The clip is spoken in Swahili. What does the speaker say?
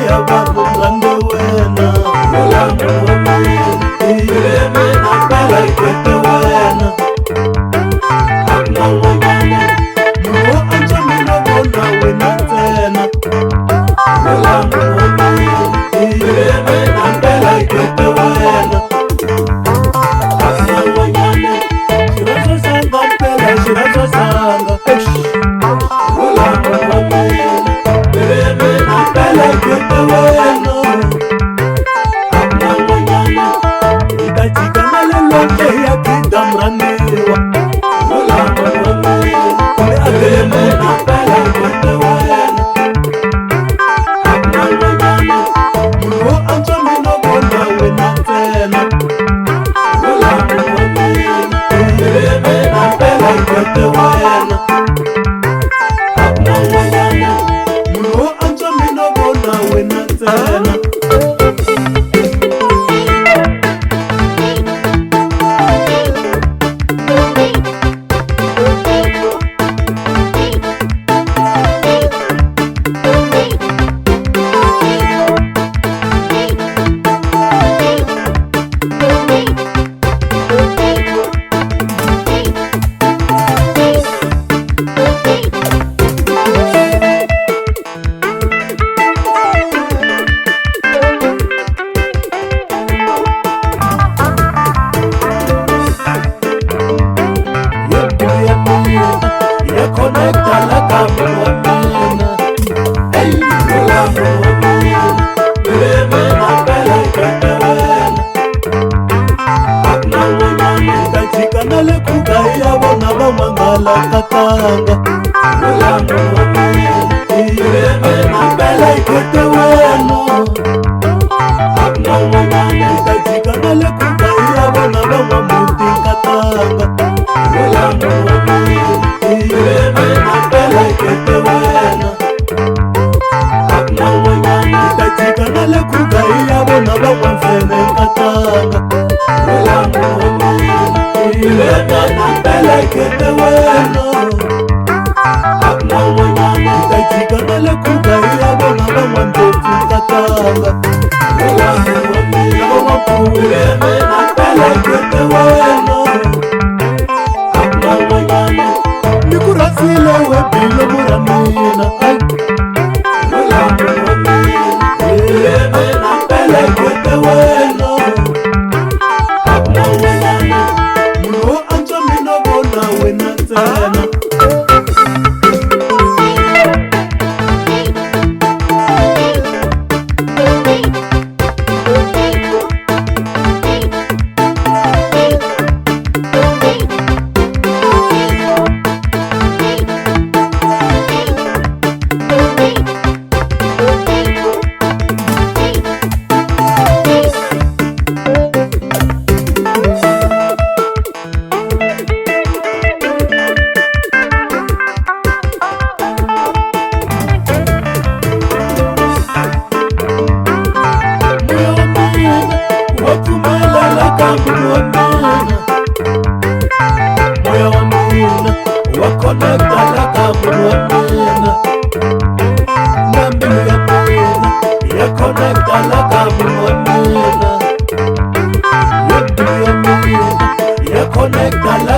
ya vanhu rande wena mulambo wa mina ireme na mpela ikete wena akuna n'wanyana munhu wo antswa mina vona wena ntsena mulambo wa mina ireme na mpela ikete wena akuna n'wanyana xirhatso sanga mpela xirhatso sanga mulambo wa mina ireme na mpela ikete wena akuna n'wanyana ita jika na lelonke ya kidamraniwa mulambo wa mina ireme na mpela ikete wena akuna n'wanyana munhu wo antswa mina vona wena ntsena mulambo wa mina ireme na mpela ikete wena akuna n'wanyana munhu wo antswa mina vona wena ntsena ya connecta la kambo wa mina hey mulambo wa mina ireme na mpela ikete wena akuna n'wanyana ita jika na le kugayi ya vona va mangala katanga mulambo wa mina ireme na mpela ikete wena akuna n'wanyana ita jika na le kugayi ya vona va n'wamuti katanga mulambo wa mina ireme na mpela ikete wena akuna n'wanyana ita jika na le kugayi ya vona va n'wamfene katanga mulambo wa mina ireme na mpela ikete wena akuna n'wanyana ita jika na le kugayi ya vona va n'wandlopfu katanga mulambo wa mina ireme na mpela ikete wena akuna n'wanyana ni ku rhandzile webilo mura mina mulambo wa mina ireme na mpela ikete wena akuna n'wanyana munhu wo antswa mina vona wena ntsena moya wa mina wa connecta la kambo wa mina na mbilu ya mina ya connecta la kambo wa mina ya mbilu ya mina ya connecta la